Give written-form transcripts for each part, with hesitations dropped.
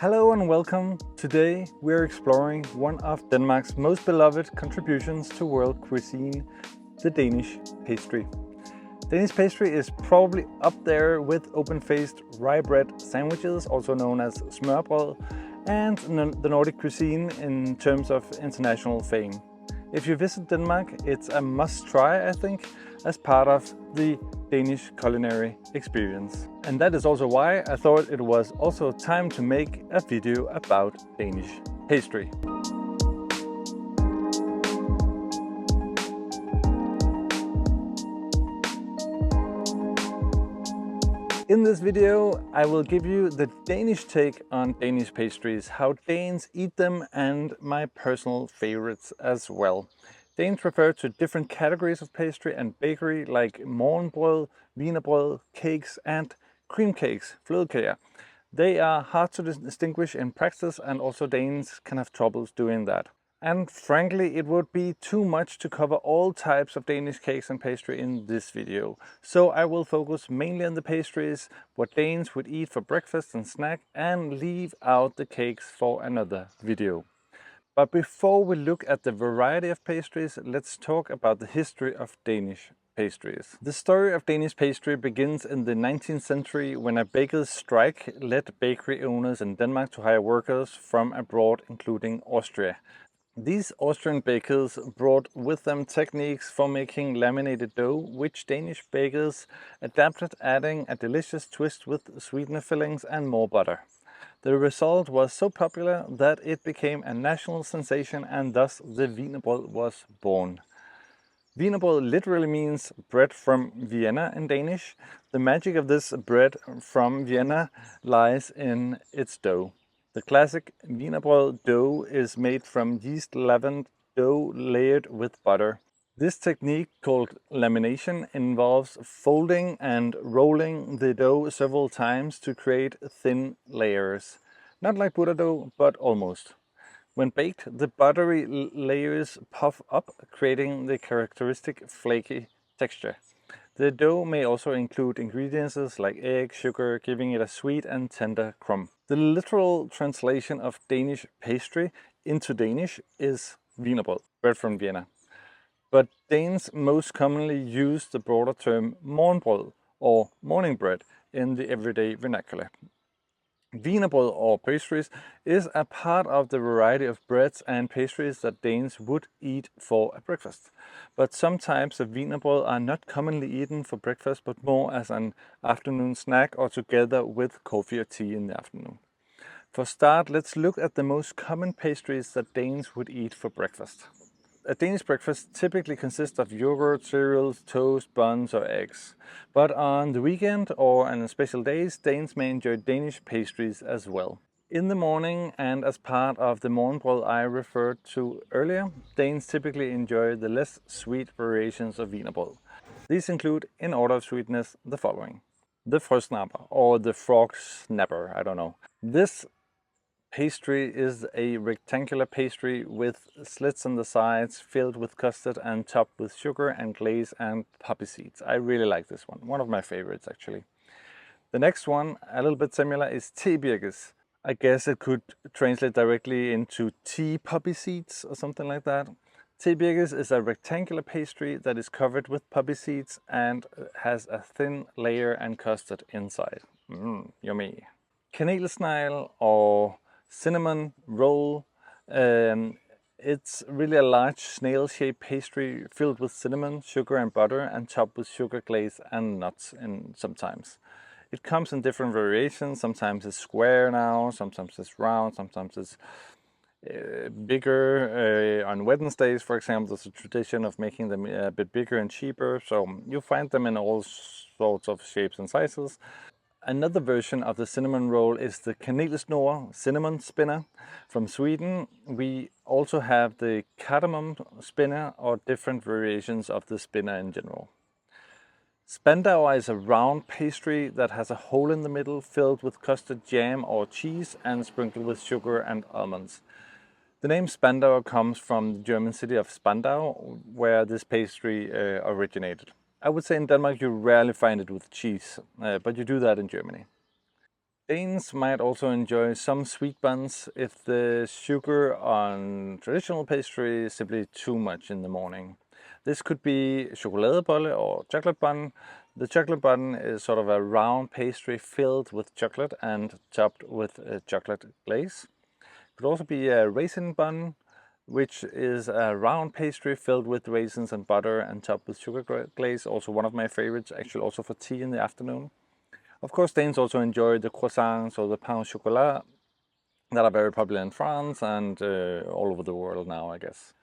Hello and welcome. Today we're exploring one of Denmark's most beloved contributions to world cuisine, the Danish pastry. Danish pastry is probably up there with open-faced rye bread sandwiches, also known as smørbrød, and the Nordic cuisine in terms of international fame. If you visit Denmark, it's a must-try, I think, as part of the Danish culinary experience. And that is also why I thought it was also time to make a video about Danish pastry. In this video, I will give you the Danish take on Danish pastries, how Danes eat them, and my personal favorites as well. Danes refer to different categories of pastry and bakery like morgenbrød, wienerbrød, cakes and cream cakes, flødekager. They are hard to distinguish in practice, and also Danes can have troubles doing that. And frankly, it would be too much to cover all types of Danish cakes and pastry in this video. So I will focus mainly on the pastries, what Danes would eat for breakfast and snack, and leave out the cakes for another video. But before we look at the variety of pastries, let's talk about the history of Danish pastries. The story of Danish pastry begins in the 19th century when a baker's strike led bakery owners in Denmark to hire workers from abroad, including Austria. These Austrian bakers brought with them techniques for making laminated dough, which Danish bakers adapted, adding a delicious twist with sweetener fillings and more butter. The result was so popular that it became a national sensation, and thus the Wienerbrød was born. Wienerbrød literally means bread from Vienna in Danish. The magic of this bread from Vienna lies in its dough. The classic Wienerbrød dough is made from yeast-leavened dough layered with butter. This technique, called lamination, involves folding and rolling the dough several times to create thin layers. Not like Buddha dough, but almost. When baked, the buttery layers puff up, creating the characteristic flaky texture. The dough may also include ingredients like egg, sugar, giving it a sweet and tender crumb. The literal translation of Danish pastry into Danish is Wienerbrød, bread from Vienna. But Danes most commonly use the broader term morgenbrød or morning bread in the everyday vernacular. Wienerbrød or pastries is a part of the variety of breads and pastries that Danes would eat for a breakfast. But some types of wienerbrød are not commonly eaten for breakfast, but more as an afternoon snack or together with coffee or tea in the afternoon. For start, let's look at the most common pastries that Danes would eat for breakfast. A Danish breakfast typically consists of yogurt, cereals, toast, buns or eggs. But on the weekend or on special days, Danes may enjoy Danish pastries as well. In the morning, and as part of the morgenbrød I referred to earlier, Danes typically enjoy the less sweet variations of wienerbrød. These include, in order of sweetness, the following. The Frøsnapper, or the Frøsnapper, I don't know. This pastry is a rectangular pastry with slits on the sides, filled with custard and topped with sugar and glaze and poppy seeds. I really like this one of my favorites actually. The next one, a little bit similar, is Tebirkes. I guess it could translate directly into tea poppy seeds or something like that. Tebirkes is a rectangular pastry that is covered with poppy seeds and has a thin layer and custard inside. Yummy. Kanelsnegl or cinnamon roll. It's really a large snail-shaped pastry filled with cinnamon, sugar and butter, and topped with sugar glaze and nuts sometimes. It comes in different variations. Sometimes it's square now, sometimes it's round, sometimes it's bigger. On Wednesdays, for example, there's a tradition of making them a bit bigger and cheaper. So you find them in all sorts of shapes and sizes. Another version of the cinnamon roll is the Kanelsnegl cinnamon spinner from Sweden. We also have the cardamom spinner, or different variations of the spinner in general. Spandauer is a round pastry that has a hole in the middle filled with custard, jam or cheese and sprinkled with sugar and almonds. The name Spandauer comes from the German city of Spandau, where this pastry originated. I would say in Denmark you rarely find it with cheese, but you do that in Germany. Danes might also enjoy some sweet buns if the sugar on traditional pastry is simply too much in the morning. This could be chokoladebolle or chocolate bun. The chocolate bun is sort of a round pastry filled with chocolate and topped with chocolate glaze. It could also be a raisin bun, which is a round pastry filled with raisins and butter and topped with sugar glaze. Also one of my favorites, actually also for tea in the afternoon. Of course, Danes also enjoy the croissants or the pain au chocolat that are very popular in France and all over the world now, I guess.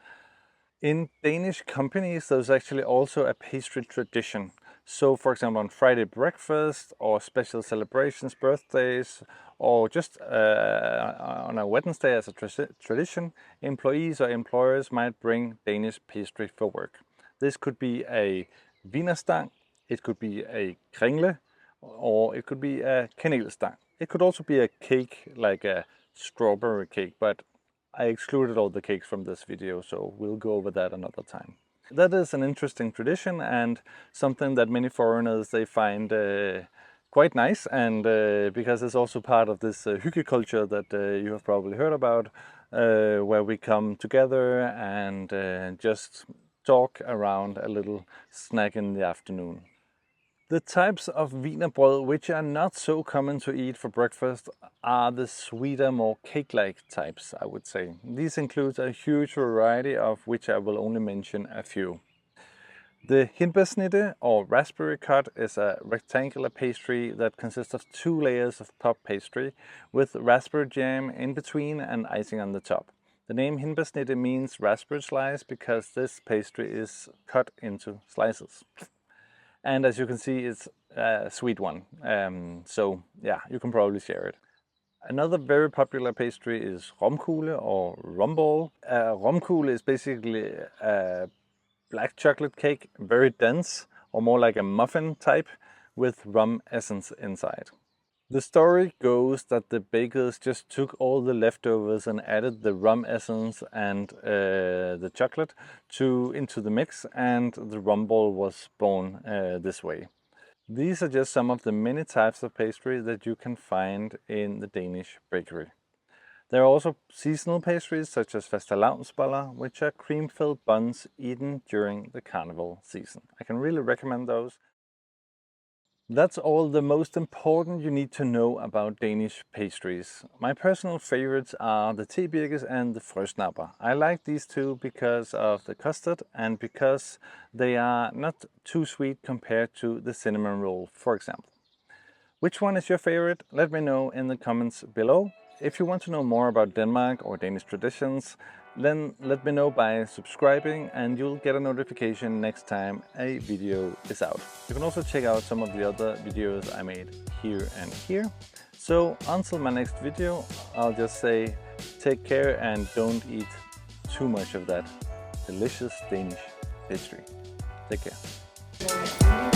In Danish companies, there's actually also a pastry tradition. So, for example, on Friday breakfast or special celebrations, birthdays, or just on a Wednesday as a tradition, employees or employers might bring Danish pastry for work. This could be a Wienerstang, it could be a kringle, or it could be a Kanelsnegl. It could also be a cake, like a strawberry cake, but I excluded all the cakes from this video, so we'll go over that another time. That is an interesting tradition and something that many foreigners, they find quite nice, and because it's also part of this hygge culture that you have probably heard about, where we come together and just talk around a little snack in the afternoon. The types of Wienerbrød which are not so common to eat for breakfast are the sweeter, more cake-like types, I would say. These include a huge variety, of which I will only mention a few. The Hindbærsnitte or raspberry cut is a rectangular pastry that consists of 2 layers of puff pastry with raspberry jam in between and icing on the top. The name Hindbærsnitte means raspberry slice because this pastry is cut into slices. And as you can see, it's a sweet one. So yeah, you can probably share it. Another very popular pastry is Romkugle or rumball. Romkugle is basically a black chocolate cake, very dense, or more like a muffin type, with rum essence inside. The story goes that the bakers just took all the leftovers and added the rum essence and the chocolate into the mix, and the rumball was born this way. These are just some of the many types of pastry that you can find in the Danish bakery. There are also seasonal pastries such as Fastelavnsbolle, which are cream-filled buns eaten during the carnival season. I can really recommend those. That's all the most important you need to know about Danish pastries. My personal favorites are the Tebirkes and the Frøsnapper. I like these two because of the custard and because they are not too sweet compared to the cinnamon roll, for example. Which one is your favorite? Let me know in the comments below. If you want to know more about Denmark or Danish traditions, then let me know by subscribing and you'll get a notification next time a video is out. You can also check out some of the other videos I made here and here. So until my next video, I'll just say take care and don't eat too much of that delicious Danish pastry. Take care.